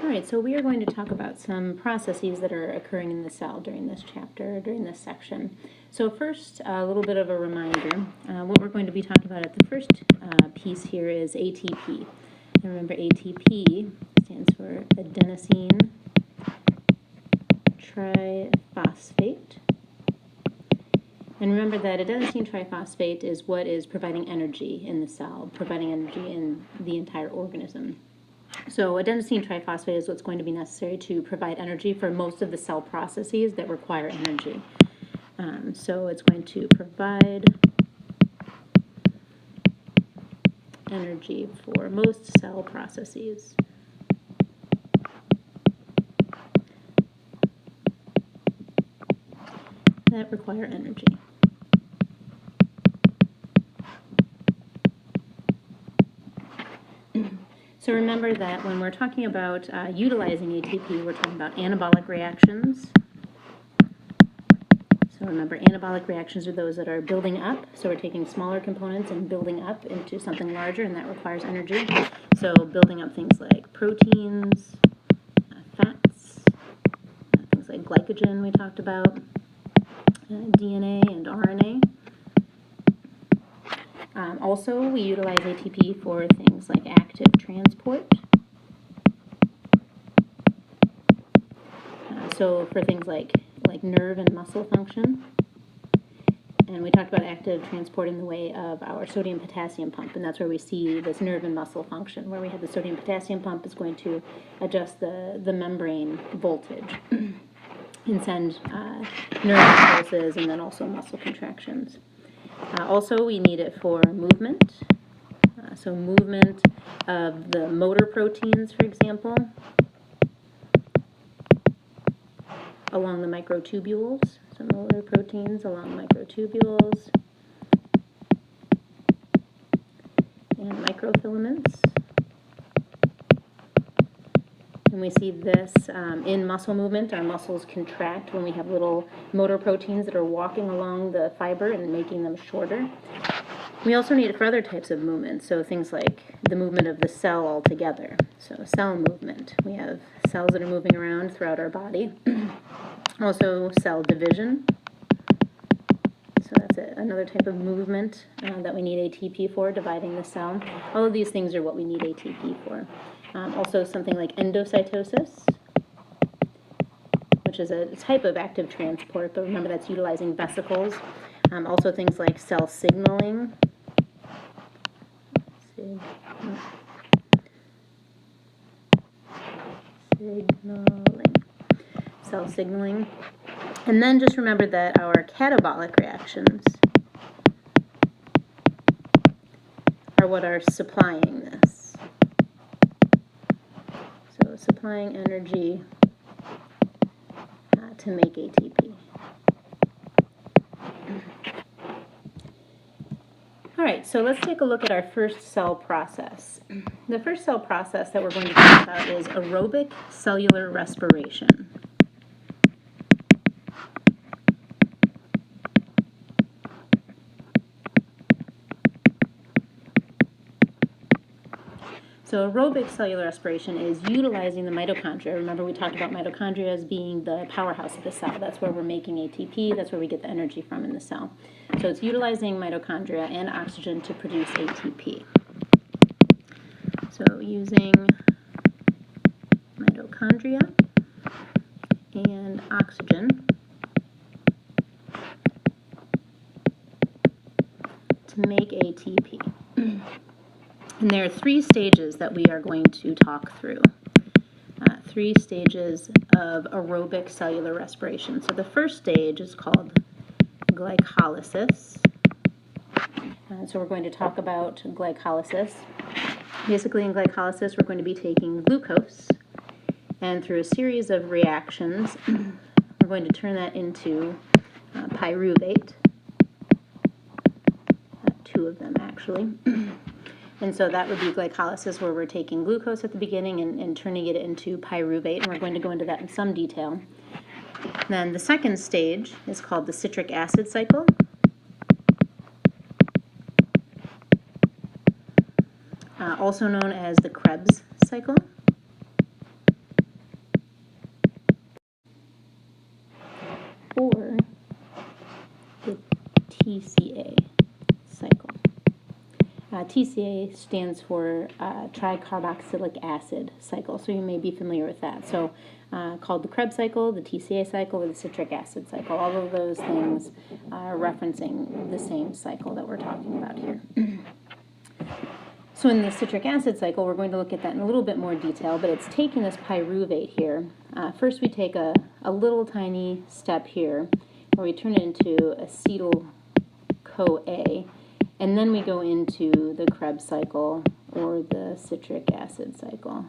All right, so we are going to talk about some processes that are occurring in the cell during this chapter, during this section. So first, a little bit of a reminder. What we're going to be talking about at the first piece here is ATP. And remember, ATP stands for adenosine triphosphate. And remember that adenosine triphosphate is what is providing energy in the cell, providing energy in the entire organism. So adenosine triphosphate is what's going to be necessary to provide energy for most of the cell processes that require energy. So it's going to provide energy for most cell processes. That require energy. So remember that when we're talking about utilizing ATP, we're talking about anabolic reactions. So remember, anabolic reactions are those that are building up. So we're taking smaller components and building up into something larger, and that requires energy. So building up things like proteins, fats, things like glycogen we talked about, DNA and RNA. Also, we utilize ATP for things like active transport. So for things like nerve and muscle function. And we talked about active transport in the way of our sodium-potassium pump, and that's where we see this nerve and muscle function, where we have the sodium-potassium pump is going to adjust the membrane voltage and send nerve impulses and then also muscle contractions. Also, we need it for movement. So movement of the motor proteins, for example, along the microtubules. So motor proteins along microtubules and microfilaments. And we see this in muscle movement. Our muscles contract when we have little motor proteins that are walking along the fiber and making them shorter. We also need it for other types of movement, so things like the movement of the cell altogether. So cell movement. We have cells that are moving around throughout our body. Also cell division. So that's another type of movement that we need ATP for, dividing the cell. All of these things are what we need ATP for. Also something like endocytosis, which is a type of active transport, but remember that's utilizing vesicles. Also things like cell signaling. Cell signaling. And then just remember that our catabolic reactions are what are supplying this. So supplying energy to make ATP. All right, so let's take a look at our first cell process. The first cell process that we're going to talk about is aerobic cellular respiration. So aerobic cellular respiration is utilizing the mitochondria. Remember we talked about mitochondria as being the powerhouse of the cell. That's where we're making ATP. That's where we get the energy from in the cell. So it's utilizing mitochondria and oxygen to produce ATP. So using mitochondria and oxygen to make ATP. And there are three stages that we are going to talk through. Three stages of aerobic cellular respiration. So the first stage is called glycolysis. So we're going to talk about glycolysis. Basically in glycolysis we're going to be taking glucose, and through a series of reactions we're going to turn that into pyruvate. Two of them actually. And so that would be glycolysis, where we're taking glucose at the beginning and turning it into pyruvate, and we're going to go into that in some detail. Then the second stage is called the citric acid cycle. Also known as the Krebs cycle. Tca cycle. Tca stands for tricarboxylic acid cycle, so you may be familiar with that. So called the Krebs cycle, the Tca cycle, or the citric acid cycle. All of those things are referencing the same cycle that we're talking about here. So in the citric acid cycle, we're going to look at that in a little bit more detail, but it's taking this pyruvate here. First we take a little tiny step here where we turn it into acetyl-CoA, and then we go into the Krebs cycle or the citric acid cycle.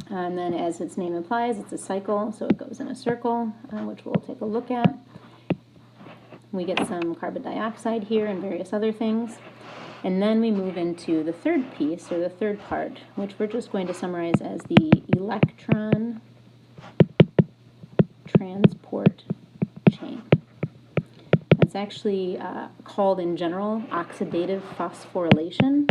And then as its name implies, it's a cycle, so it goes in a circle, which we'll take a look at. We get some carbon dioxide here and various other things. And then we move into the third piece, or the third part, which we're just going to summarize as the electron transport chain. It's actually called in general oxidative phosphorylation.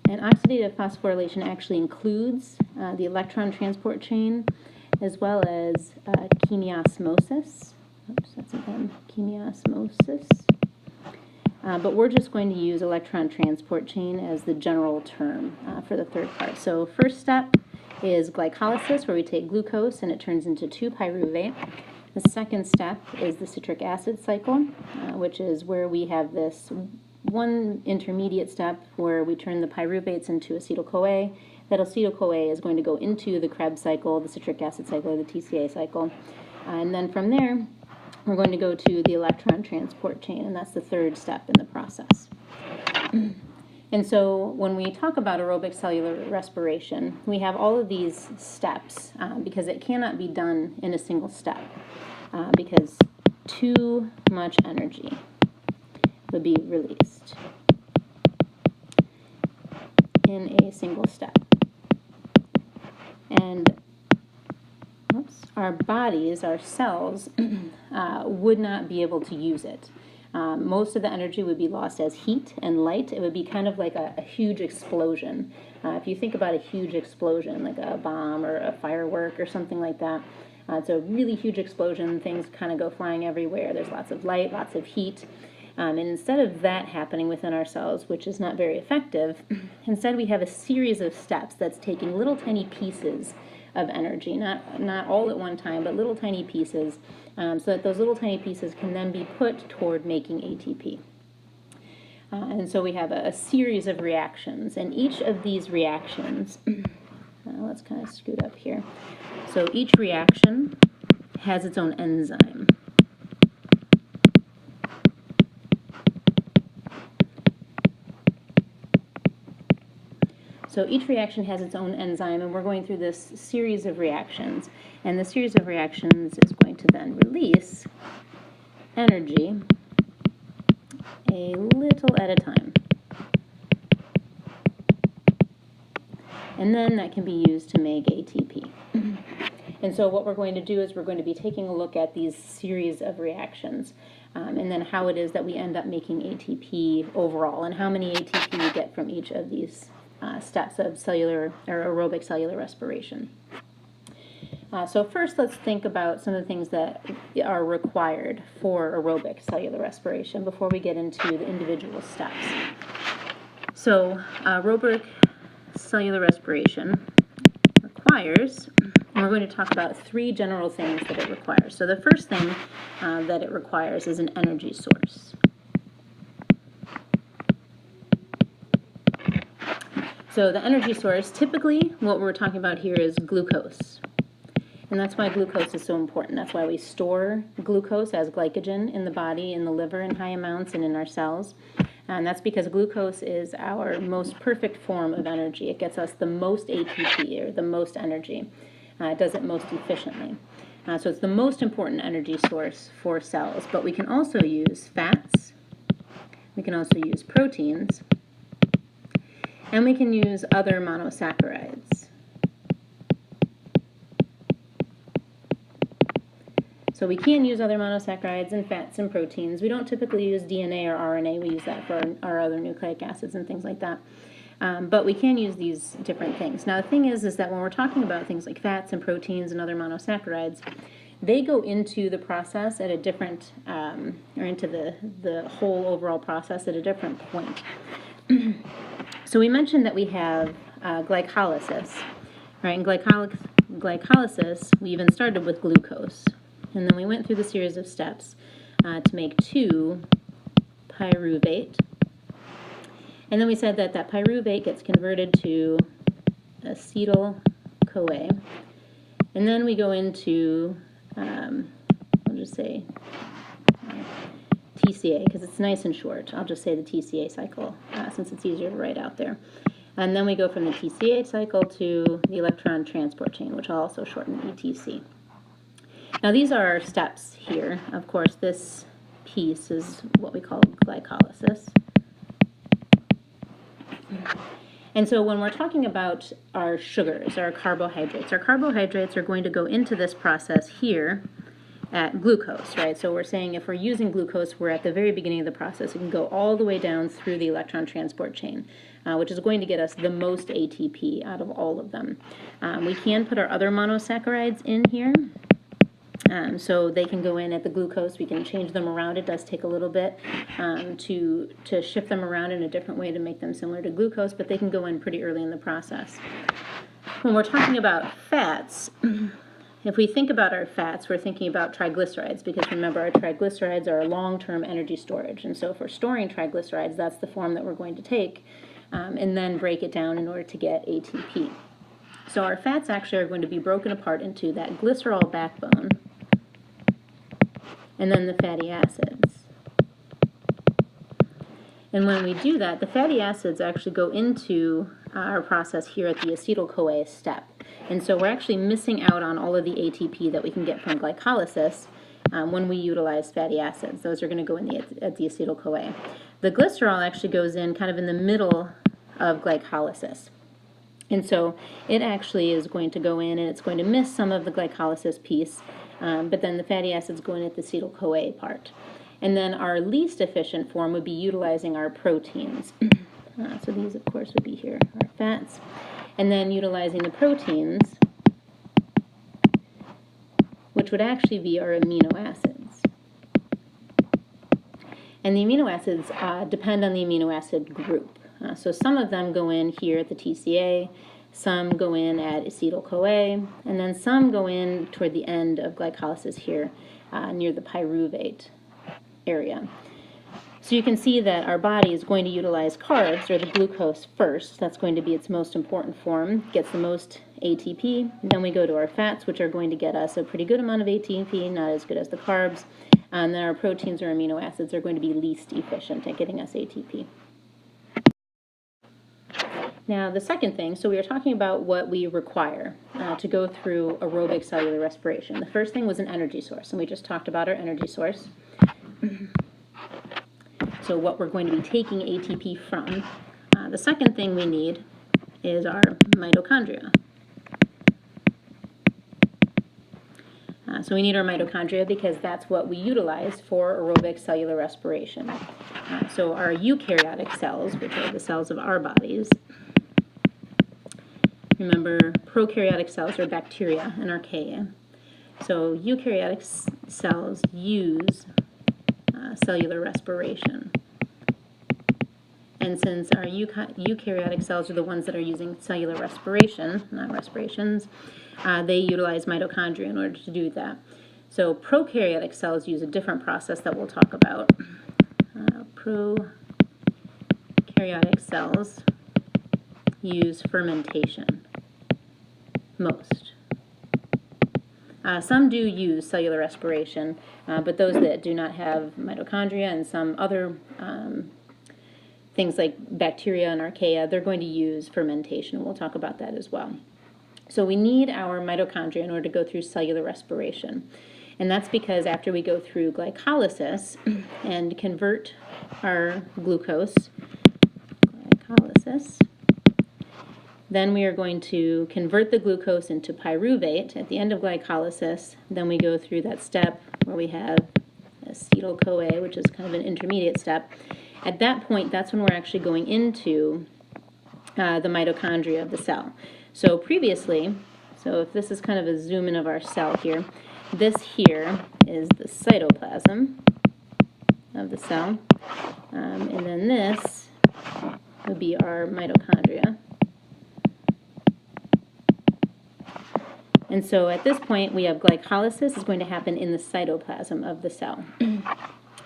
And oxidative phosphorylation actually includes the electron transport chain, as well as chemiosmosis. Oops, that's an M, chemiosmosis. But we're just going to use electron transport chain as the general term for the third part. So first step is glycolysis, where we take glucose and it turns into 2-pyruvate. The second step is the citric acid cycle, which is where we have this one intermediate step where we turn the pyruvates into acetyl-CoA. That acetyl-CoA is going to go into the Krebs cycle, the citric acid cycle, or the Tca cycle. And then from there, we're going to go to the electron transport chain, and that's the third step in the process. And so when we talk about aerobic cellular respiration, we have all of these steps because it cannot be done in a single step because too much energy would be released in a single step. And our bodies, our cells, would not be able to use it. Most of the energy would be lost as heat and light. It would be kind of like a huge explosion. If you think about a huge explosion, like a bomb or a firework or something like that, it's a really huge explosion. Things kind of go flying everywhere. There's lots of light, lots of heat. And instead of that happening within our cells, which is not very effective, instead we have a series of steps that's taking little tiny pieces of energy, not all at one time, but little tiny pieces, so that those little tiny pieces can then be put toward making ATP. And so we have a series of reactions, and each of these reactions, let's kind of scoot up here. So each reaction has its own enzyme. So each reaction has its own enzyme, and we're going through this series of reactions. And the series of reactions is going to then release energy a little at a time. And then that can be used to make ATP. And so what we're going to do is we're going to be taking a look at these series of reactions and then how it is that we end up making ATP overall and how many ATP we get from each of these steps of cellular or aerobic cellular respiration. So first, let's think about some of the things that are required for aerobic cellular respiration before we get into the individual steps. So aerobic cellular respiration requires, and we're going to talk about 3 general things that it requires. So the first thing that it requires is an energy source. So the energy source, typically what we're talking about here is glucose. And that's why glucose is so important. That's why we store glucose as glycogen in the body, in the liver in high amounts, and in our cells. And that's because glucose is our most perfect form of energy. It gets us the most ATP, or the most energy. It does it most efficiently. So it's the most important energy source for cells. But we can also use fats. We can also use proteins. And we can use other monosaccharides. So we can use other monosaccharides and fats and proteins. We don't typically use DNA or RNA. We use that for our other nucleic acids and things like that. But we can use these different things. Now, the thing is that when we're talking about things like fats and proteins and other monosaccharides, they go into the process at a different, or into the whole overall process at a different point. So we mentioned that we have glycolysis, right? In glycolysis, we even started with glucose. And then we went through the series of steps to make 2-pyruvate. And then we said that that pyruvate gets converted to acetyl-CoA. And then we go into, I'll just say Tca, because it's nice and short. I'll just say the Tca cycle, since it's easier to write out there. And then we go from the Tca cycle to the electron transport chain, which I'll also shorten ETC. Now these are our steps here. Of course, this piece is what we call glycolysis. And so when we're talking about our sugars, our carbohydrates are going to go into this process here at glucose, right? So we're saying if we're using glucose, we're at the very beginning of the process. It can go all the way down through the electron transport chain, which is going to get us the most ATP out of all of them. We can put our other monosaccharides in here. So they can go in at the glucose. We can change them around. It does take a little bit to shift them around in a different way to make them similar to glucose, but they can go in pretty early in the process. When we're talking about fats, if we think about our fats, we're thinking about triglycerides, because remember, our triglycerides are long-term energy storage. And so if we're storing triglycerides, that's the form that we're going to take and then break it down in order to get ATP. So our fats actually are going to be broken apart into that glycerol backbone and then the fatty acids. And when we do that, the fatty acids actually go into our process here at the acetyl-CoA step. And so we're actually missing out on all of the ATP that we can get from glycolysis when we utilize fatty acids. Those are going to go in at the acetyl-CoA. The glycerol actually goes in kind of in the middle of glycolysis. And so it actually is going to go in and it's going to miss some of the glycolysis piece, but then the fatty acids go in at the acetyl-CoA part. And then our least efficient form would be utilizing our proteins. So these, of course, would be here, our fats. And then utilizing the proteins, which would actually be our amino acids. And the amino acids depend on the amino acid group. So some of them go in here at the TCA, some go in at acetyl-CoA, and then some go in toward the end of glycolysis here near the pyruvate area. So you can see that our body is going to utilize carbs, or the glucose, first. That's going to be its most important form, gets the most ATP. Then we go to our fats, which are going to get us a pretty good amount of ATP, not as good as the carbs. And then our proteins or amino acids are going to be least efficient at getting us ATP. Now, the second thing, so we were talking about what we require to go through aerobic cellular respiration. The first thing was an energy source, and we just talked about our energy source. So what we're going to be taking ATP from. The second thing we need is our mitochondria. So we need our mitochondria because that's what we utilize for aerobic cellular respiration. So our eukaryotic cells, which are the cells of our bodies. Remember, prokaryotic cells are bacteria and archaea. So eukaryotic cells use cellular respiration. And since our eukaryotic cells are the ones that are using cellular respiration, not respirations, they utilize mitochondria in order to do that. So prokaryotic cells use a different process that we'll talk about. Prokaryotic cells use fermentation most. Some do use cellular respiration, but those that do not have mitochondria and some other things like bacteria and archaea, they're going to use fermentation. We'll talk about that as well. So we need our mitochondria in order to go through cellular respiration. And that's because after we go through glycolysis and convert our glucose, then we are going to convert the glucose into pyruvate at the end of glycolysis. Then we go through that step where we have acetyl-CoA, which is kind of an intermediate step. At that point, that's when we're actually going into the mitochondria of the cell. So previously, so if this is kind of a zoom in of our cell here, this here is the cytoplasm of the cell, and then this would be our mitochondria. And so at this point, we have glycolysis is going to happen in the cytoplasm of the cell.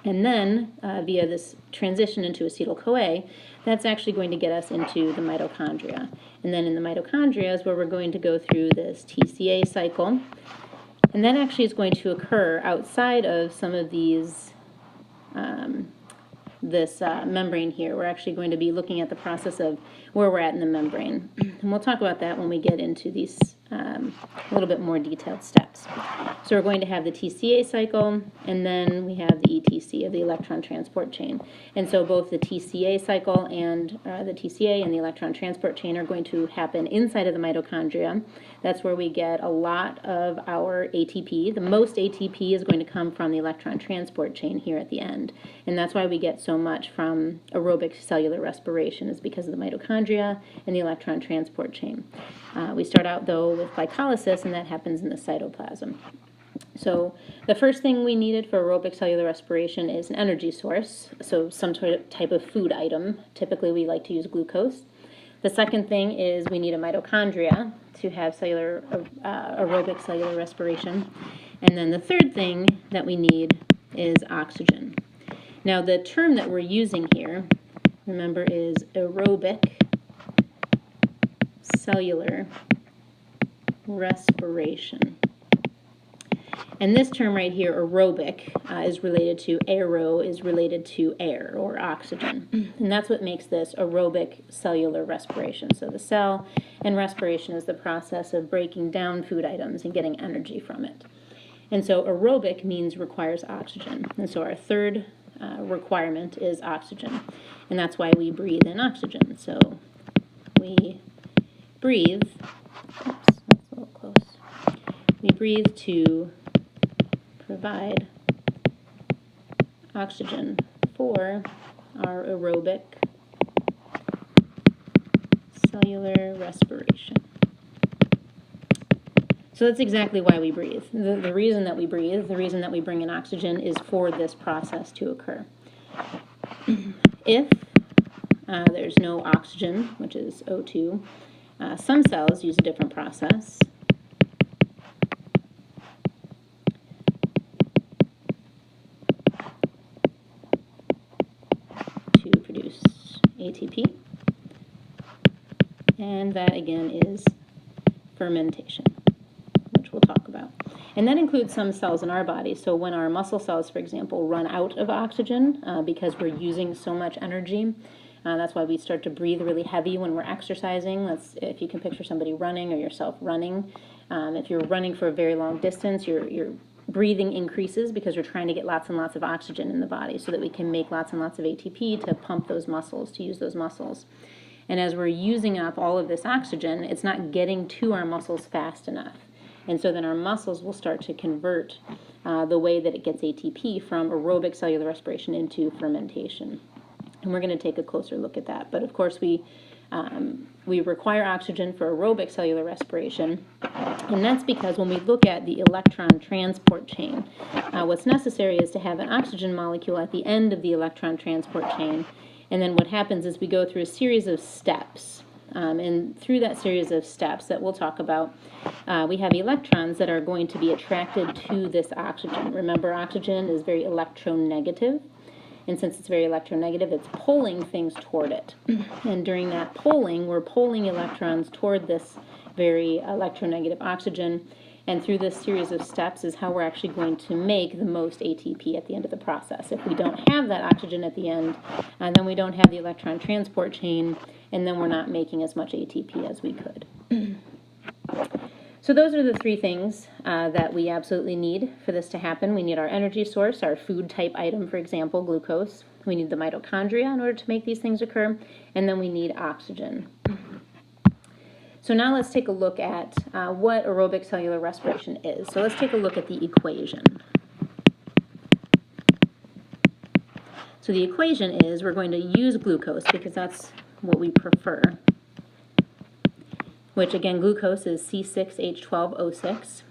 And then, via this transition into acetyl-CoA, that's actually going to get us into the mitochondria. And then in the mitochondria is where we're going to go through this Tca cycle. And that actually is going to occur outside of some of these, this membrane here. We're actually going to be looking at the process of where we're at in the membrane. And we'll talk about that when we get into these a little bit more detailed steps. So we're going to have the Tca cycle, and then we have the ETC of the electron transport chain. And so both the Tca cycle and the Tca and the electron transport chain are going to happen inside of the mitochondria. That's where we get a lot of our ATP. The most ATP is going to come from the electron transport chain here at the end. And that's why we get so much from aerobic cellular respiration, is because of the mitochondria and the electron transport chain. We start out, though, with glycolysis, and that happens in the cytoplasm. So the first thing we needed for aerobic cellular respiration is an energy source, so some type of food item. Typically, we like to use glucose. The second thing is we need a mitochondria to have cellular aerobic cellular respiration. And then the third thing that we need is oxygen. Now, the term that we're using here, remember, is aerobic cellular respiration. And this term right here, aerobic, is related to aero, is related to air or oxygen. And that's what makes this aerobic cellular respiration. So the cell and respiration is the process of breaking down food items and getting energy from it. And so aerobic means requires oxygen. And so our third requirement is oxygen. And that's why we breathe in oxygen. So we breathe, oops, that's a little close. We breathe to provide oxygen for our aerobic cellular respiration. So that's exactly why we breathe. The reason that we breathe, the reason that we bring in oxygen is for this process to occur. If there's no oxygen, which is O2, some cells use a different process. To produce ATP. And that, again, is fermentation, which we'll talk about. And that includes some cells in our body. So when our muscle cells, for example, run out of oxygen because we're using so much energy, that's why we start to breathe really heavy when we're exercising. If you can picture somebody running or yourself running. If you're running for a very long distance, your breathing increases because you're trying to get lots and lots of oxygen in the body so that we can make lots and lots of ATP to pump those muscles, to use those muscles. And as we're using up all of this oxygen, it's not getting to our muscles fast enough. And so then our muscles will start to convert the way that it gets ATP from aerobic cellular respiration into fermentation. And we're going to take a closer look at that. But of course, we require oxygen for aerobic cellular respiration. And that's because when we look at the electron transport chain, what's necessary is to have an oxygen molecule at the end of the electron transport chain. And then what happens is we go through a series of steps. And through that series of steps that we'll talk about, we have electrons that are going to be attracted to this oxygen. Remember, oxygen is very electronegative. And since it's very electronegative, it's pulling things toward it. And during that pulling, we're pulling electrons toward this very electronegative oxygen. And through this series of steps is how we're actually going to make the most ATP at the end of the process. If we don't have that oxygen at the end, then we don't have the electron transport chain, and then we're not making as much ATP as we could. So those are the three things that we absolutely need for this to happen. We need our energy source, our food type item, for example, glucose. We need the mitochondria in order to make these things occur, and then we need oxygen. So now let's take a look at what aerobic cellular respiration is. So let's take a look at the equation. So the equation is we're going to use glucose because that's what we prefer. which again, glucose is C6H12O6.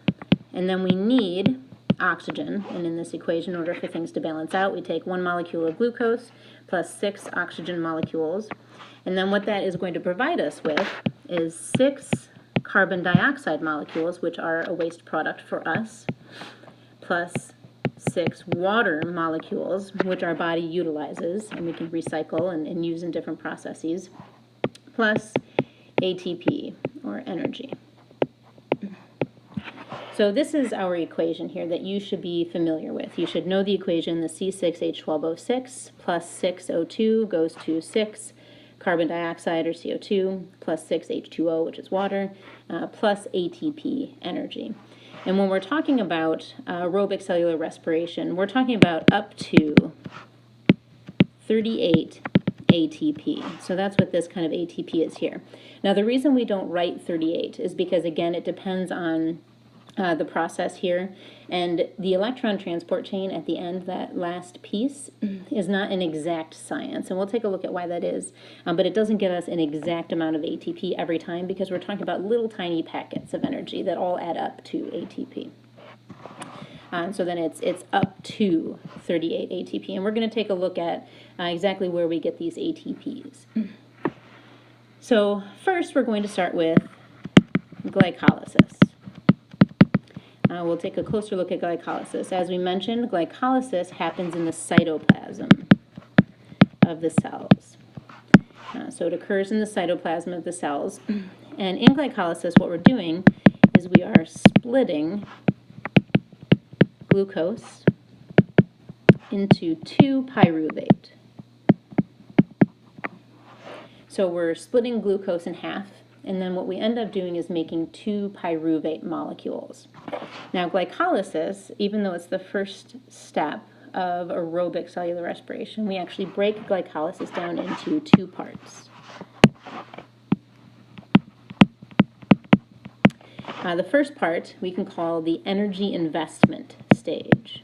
And then we need oxygen, and in this equation, in order for things to balance out, we take 1 molecule of glucose plus 6 oxygen molecules. And then what that is going to provide us with is 6 carbon dioxide molecules, which are a waste product for us, plus 6 water molecules, which our body utilizes and we can recycle and use in different processes, plus ATP, or energy. So this is our equation here that you should be familiar with. You should know the equation, the C6H12O6 plus 6O2 goes to 6 carbon dioxide, or CO2, plus 6 H2O, which is water, plus ATP, energy. And when we're talking about aerobic cellular respiration, we're talking about up to 38 ATP. So that's what this kind of ATP is here. Now the reason we don't write 38 is because, again, it depends on the process here, and the electron transport chain at the end, that last piece, is not an exact science, and we'll take a look at why that is, but it doesn't give us an exact amount of ATP every time because we're talking about little tiny packets of energy that all add up to ATP. So then it's up to 38 ATP, and we're going to take a look at exactly where we get these ATPs. So first we're going to start with glycolysis. We'll take a closer look at glycolysis. As we mentioned, glycolysis happens in the cytoplasm of the cells. So it occurs in the cytoplasm of the cells. And in glycolysis, what we're doing is we are splitting glucose into 2-pyruvate. So we're splitting glucose in half, and then what we end up doing is making 2-pyruvate molecules. Now, glycolysis, even though it's the first step of aerobic cellular respiration, we actually break glycolysis down into 2 parts. The first part we can call the energy investment stage.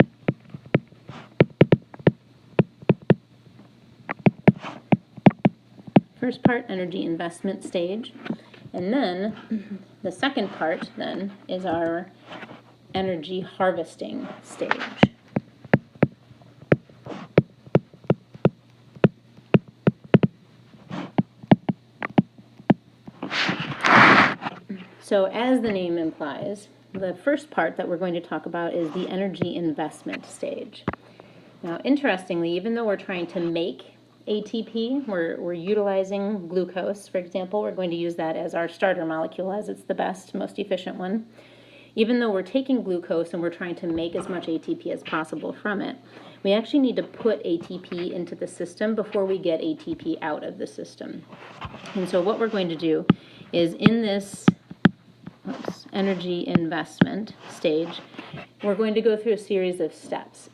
First part, energy investment stage. And then the second part then is our energy harvesting stage. So as the name implies, the first part that we're going to talk about is the energy investment stage. Now, interestingly, even though we're trying to make ATP, we're utilizing glucose, for example. We're going to use that as our starter molecule, as it's the best, most efficient one. Even though we're taking glucose and we're trying to make as much ATP as possible from it, we actually need to put ATP into the system before we get ATP out of the system. And so what we're going to do is in this energy investment stage, we're going to go through a series of steps.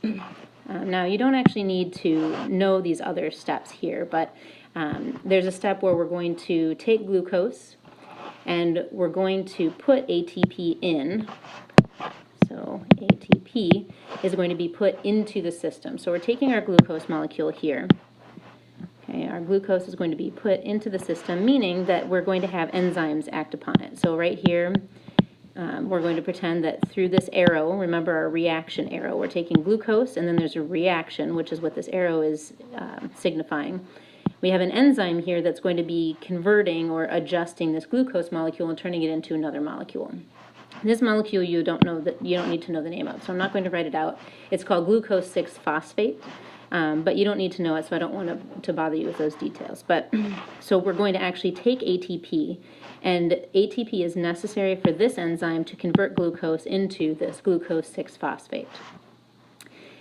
Now, you don't actually need to know these other steps here, but there's a step where we're going to take glucose and we're going to put ATP in. So ATP is going to be put into the system. So we're taking our glucose molecule here. Okay, our glucose is going to be put into the system, meaning that we're going to have enzymes act upon it. So right here, we're going to pretend that through this arrow, remember our reaction arrow, we're taking glucose and then there's a reaction, which is what this arrow is signifying. We have an enzyme here that's going to be converting or adjusting this glucose molecule and turning it into another molecule. This molecule you don't need to know the name of, so I'm not going to write it out. It's called glucose 6-phosphate, but you don't need to know it, so I don't want to bother you with those details. But so we're going to actually take ATP, and ATP is necessary for this enzyme to convert glucose into this glucose 6-phosphate.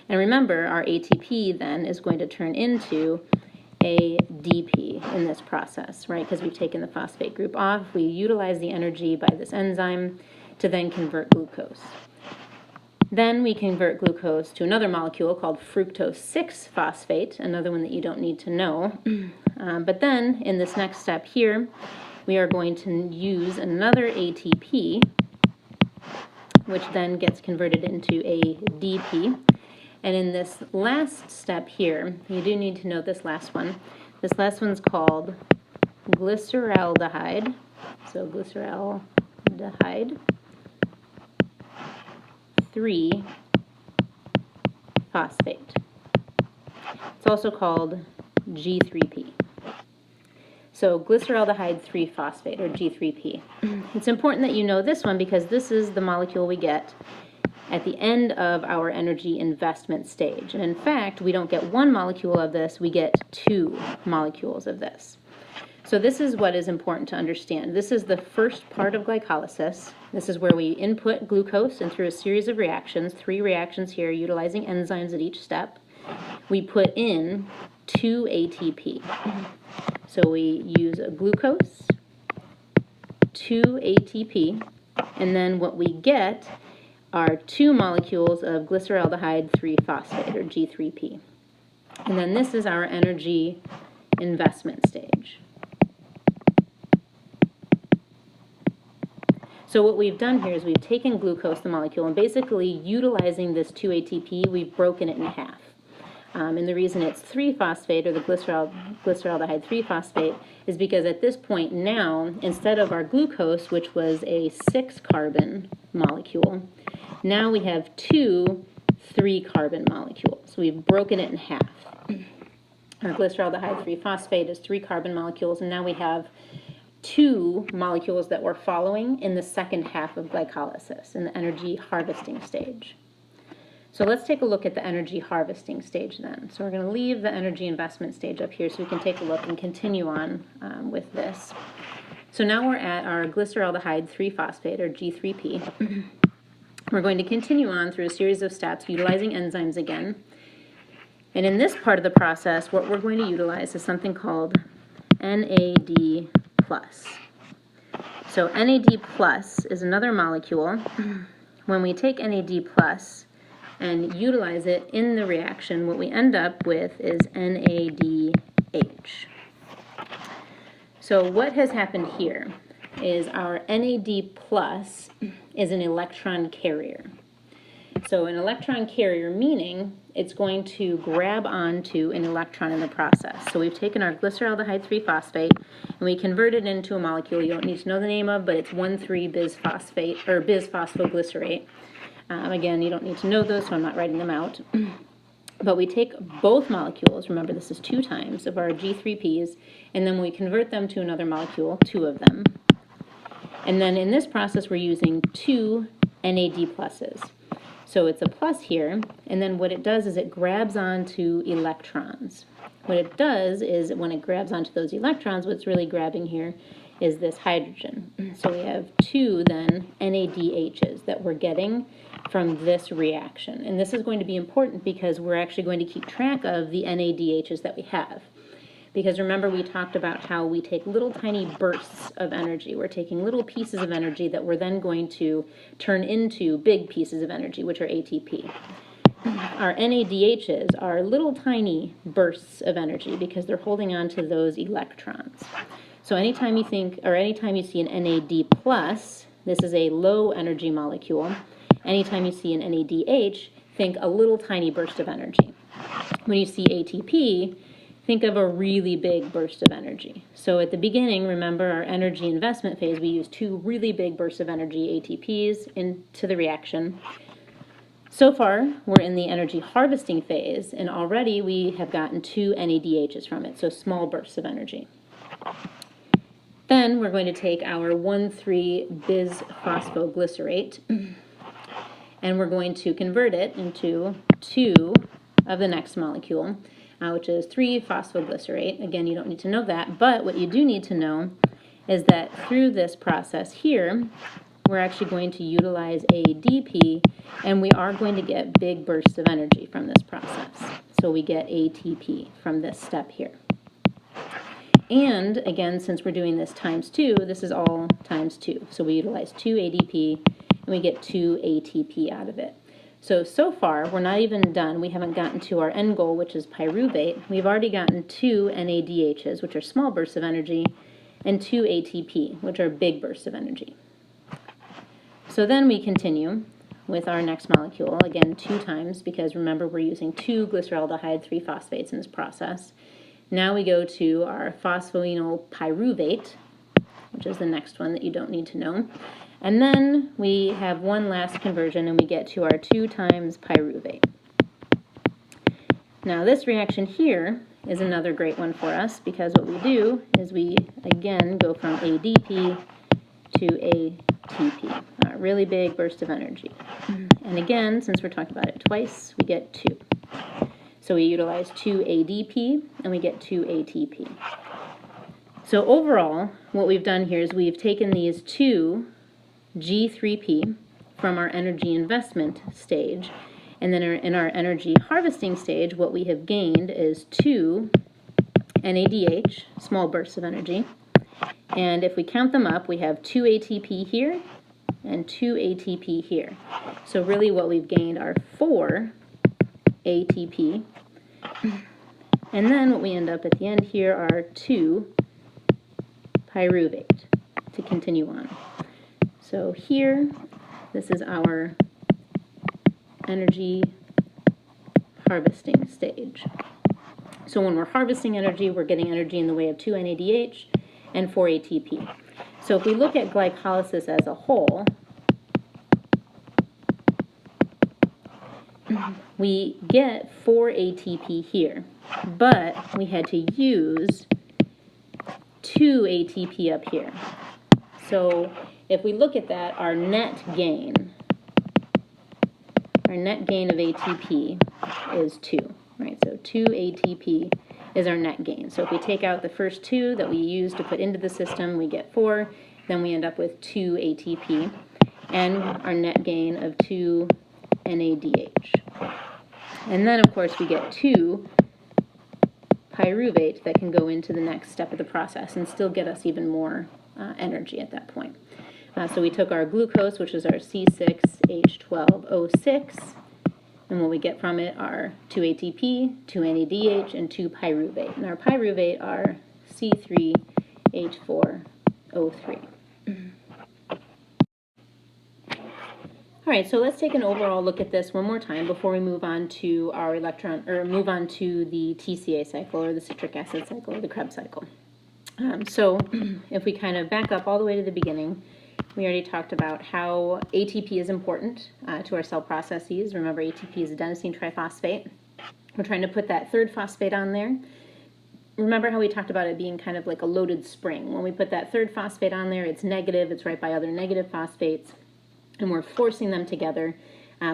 And remember, our ATP then is going to turn into ADP in this process, right? Because we've taken the phosphate group off. We utilize the energy by this enzyme to then convert glucose. Then we convert glucose to another molecule called fructose 6-phosphate, another one that you don't need to know. But then in this next step here, we are going to use another ATP, which then gets converted into ADP. And in this last step here, you do need to know this last one. This last one's called glyceraldehyde, so glyceraldehyde 3-phosphate. It's also called G3P. So glyceraldehyde 3-phosphate, or G3P. It's important that you know this one because this is the molecule we get at the end of our energy investment stage. And in fact, we don't get one molecule of this, we get 2 molecules of this. So this is what is important to understand. This is the first part of glycolysis. This is where we input glucose and through a series of reactions, 3 reactions here utilizing enzymes at each step, we put in 2 ATP. So we use a glucose, 2 ATP, and then what we get are 2 molecules of glyceraldehyde 3-phosphate, or G3P. And then this is our energy investment stage. So what we've done here is we've taken glucose, the molecule, and basically utilizing this 2 ATP, we've broken it in half. And the reason it's 3-phosphate, or the glyceraldehyde 3-phosphate, is because at this point now, instead of our glucose, which was a 6-carbon molecule, now we have 2 3-carbon molecules. We've broken it in half. Our glyceraldehyde 3-phosphate is 3 carbon molecules, and now we have 2 molecules that we're following in the second half of glycolysis, in the energy harvesting stage. So let's take a look at the energy harvesting stage then. So we're going to leave the energy investment stage up here so we can take a look and continue on with this. So now we're at our glyceraldehyde 3-phosphate, or G3P. We're going to continue on through a series of steps utilizing enzymes again. And in this part of the process, what we're going to utilize is something called NAD+. So NAD+ is another molecule. When we take NAD+ and utilize it in the reaction, what we end up with is NADH. So what has happened here is our NAD+ is an electron carrier. So an electron carrier meaning it's going to grab onto an electron in the process. So we've taken our glyceraldehyde 3-phosphate and we convert it into a molecule you don't need to know the name of, but it's 1,3-bisphosphate, or bisphosphoglycerate. Again, you don't need to know those, so I'm not writing them out. But we take both molecules, remember this is 2 times, of our G3Ps, and then we convert them to another molecule, 2 of them. And then in this process, we're using 2 NAD pluses. So it's a plus here, and then what it does is it grabs onto electrons. What it does is when it grabs onto those electrons, what's really grabbing here is this hydrogen. So we have 2 then NADHs that we're getting from this reaction. And this is going to be important because we're actually going to keep track of the NADHs that we have. Because remember we talked about how we take little tiny bursts of energy. We're taking little pieces of energy that we're then going to turn into big pieces of energy, which are ATP. Our NADHs are little tiny bursts of energy because they're holding on to those electrons. So anytime you think, or anytime you see an NAD+, this is a low energy molecule. Anytime you see an NADH, think a little tiny burst of energy. When you see ATP, think of a really big burst of energy. So at the beginning, remember our energy investment phase, we use 2 really big bursts of energy, ATPs, into the reaction. So far, we're in the energy harvesting phase, and already we have gotten 2 NADHs from it, so small bursts of energy. Then we're going to take our 1,3-bisphosphoglycerate, and we're going to convert it into 2 of the next molecule, which is 3-phosphoglycerate. Again, you don't need to know that, but what you do need to know is that through this process here, we're actually going to utilize ADP, and we are going to get big bursts of energy from this process. So we get ATP from this step here. And again, since we're doing this times 2, this is all times 2. So we utilize 2 ADP, and we get 2 ATP out of it. So far, we're not even done. We haven't gotten to our end goal, which is pyruvate. We've already gotten 2 NADHs, which are small bursts of energy, and 2 ATP, which are big bursts of energy. So then we continue with our next molecule, again 2 times, because remember we're using 2 glyceraldehyde 3-phosphates in this process. Now we go to our phosphoenolpyruvate, which is the next one that you don't need to know. And then we have one last conversion, and we get to our 2 times pyruvate. Now this reaction here is another great one for us, because what we do is we, again, go from ADP to ATP, a really big burst of energy. And again, since we're talking about it twice, we get 2. So we utilize 2 ADP, and we get 2 ATP. So overall, what we've done here is we've taken these 2 G3P from our energy investment stage, and then in our energy harvesting stage, what we have gained is 2 NADH, small bursts of energy, and if we count them up, we have 2 ATP here and 2 ATP here. So really what we've gained are 4 ATP, and then what we end up at the end here are 2 pyruvate to continue on. So here, this is our energy harvesting stage. So when we're harvesting energy, we're getting energy in the way of 2 NADH and 4 ATP. So if we look at glycolysis as a whole, we get 4 ATP here, but we had to use 2 ATP up here. So if we look at that, our net gain of ATP is 2, right? So 2 ATP is our net gain. So if we take out the first 2 that we use to put into the system, we get 4, then we end up with 2 ATP, and our net gain of 2 NADH. And then, of course, we get 2 pyruvate that can go into the next step of the process and still get us even more energy at that point. So we took our glucose, which is our C6H12O6, and what we get from it are 2 ATP, 2 NADH, and 2 pyruvate. And our pyruvate are C3H4O3. All right, so let's take an overall look at this one more time before we move on to our move on to the Tca cycle, or the citric acid cycle, or the Krebs cycle. So if we kind of back up all the way to the beginning, we already talked about how ATP is important to our cell processes. Remember, ATP is adenosine triphosphate. We're trying to put that third phosphate on there. Remember how we talked about it being kind of like a loaded spring. When we put that third phosphate on there, it's negative, it's right by other negative phosphates, and we're forcing them together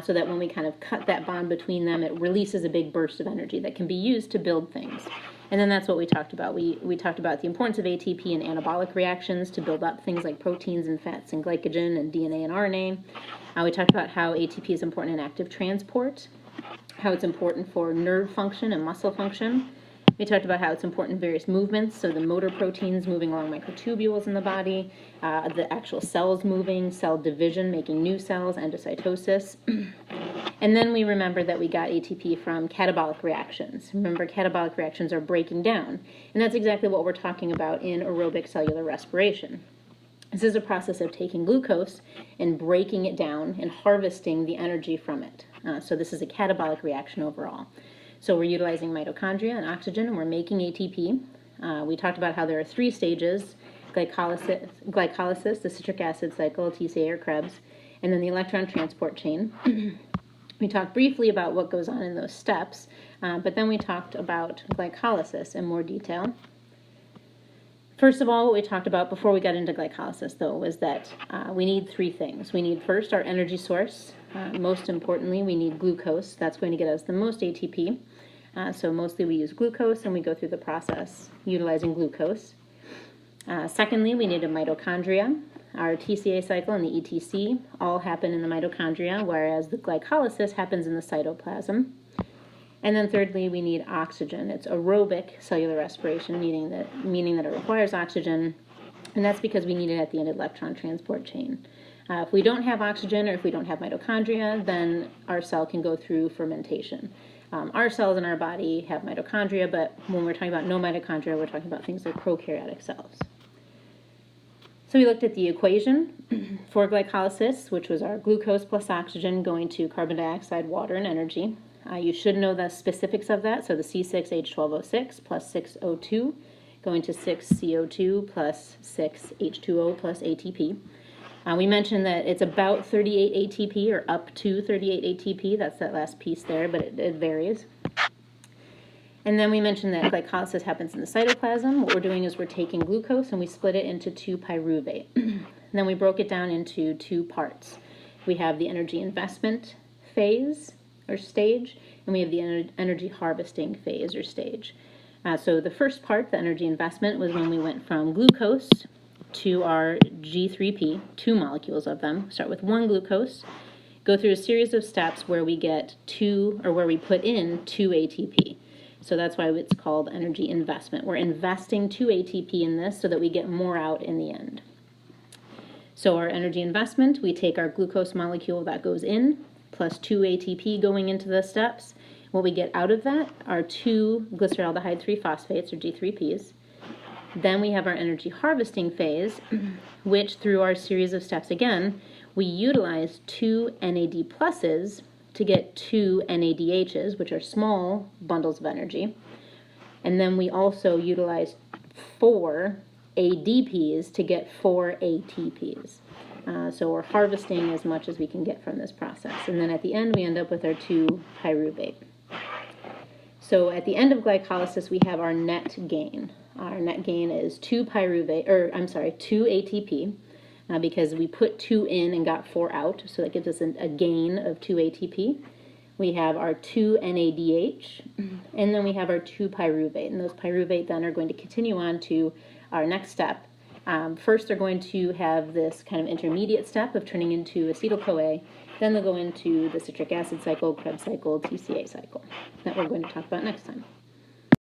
so that when we kind of cut that bond between them, it releases a big burst of energy that can be used to build things. And then that's what we talked about. We talked about the importance of ATP in anabolic reactions to build up things like proteins and fats and glycogen and DNA and RNA. We talked about how ATP is important in active transport, how it's important for nerve function and muscle function. We talked about how it's important in various movements, so the motor proteins moving along microtubules in the body, the actual cells moving, cell division, making new cells, endocytosis. And then we remember that we got ATP from catabolic reactions. Remember, catabolic reactions are breaking down, and that's exactly what we're talking about in aerobic cellular respiration. This is a process of taking glucose and breaking it down and harvesting the energy from it. So this is a catabolic reaction overall. So we're utilizing mitochondria and oxygen, and we're making ATP. We talked about how there are 3 stages: glycolysis, the citric acid cycle, Tca or Krebs, and then the electron transport chain. We talked briefly about what goes on in those steps, but then we talked about glycolysis in more detail. First of all, what we talked about before we got into glycolysis, though, was that we need 3 things. We need first our energy source. Most importantly, we need glucose. That's going to get us the most ATP. So mostly we use glucose, and we go through the process utilizing glucose. Secondly, we need a mitochondria. Our Tca cycle and the ETC all happen in the mitochondria, whereas the glycolysis happens in the cytoplasm. And then thirdly, we need oxygen. It's aerobic cellular respiration, meaning that it requires oxygen, and that's because we need it at the end of the electron transport chain. If we don't have oxygen, or if we don't have mitochondria, then our cell can go through fermentation. Our cells in our body have mitochondria, but when we're talking about no mitochondria, we're talking about things like prokaryotic cells. So we looked at the equation for glycolysis, which was our glucose plus oxygen going to carbon dioxide, water, and energy. You should know the specifics of that. So the C6H12O6 plus 6O2 going to 6CO2 plus 6H2O plus ATP. We mentioned that it's about 38 ATP or up to 38 ATP. That's that last piece there, but it varies. And then we mentioned that glycolysis happens in the cytoplasm. What we're doing is we're taking glucose and we split it into 2-pyruvate. And then we broke it down into 2 parts. We have the energy investment phase or stage, and we have the energy harvesting phase or stage. So the first part, the energy investment, was when we went from glucose to our G3P, 2 molecules of them. Start with 1 glucose, go through a series of steps where we get 2, or where we put in 2 ATP. So that's why it's called energy investment. We're investing 2 ATP in this so that we get more out in the end. So our energy investment, we take our glucose molecule that goes in, plus 2 ATP going into the steps. What we get out of that are 2 glyceraldehyde 3-phosphates, or G3Ps. Then we have our energy harvesting phase, which through our series of steps again, we utilize 2 NAD pluses to get 2 NADHs, which are small bundles of energy. And then we also utilize 4 ADPs to get 4 ATPs. So we're harvesting as much as we can get from this process. And then at the end, we end up with our 2-pyruvate. So at the end of glycolysis, we have our net gain. Our net gain is 2 ATP, because we put 2 in and got 4 out, so that gives us a gain of 2 ATP. We have our 2 NADH, and then we have our 2-pyruvate, and those pyruvate then are going to continue on to our next step. First, they're going to have this kind of intermediate step of turning into acetyl-CoA. Then they'll go into the citric acid cycle, Krebs cycle, Tca cycle, that we're going to talk about next time.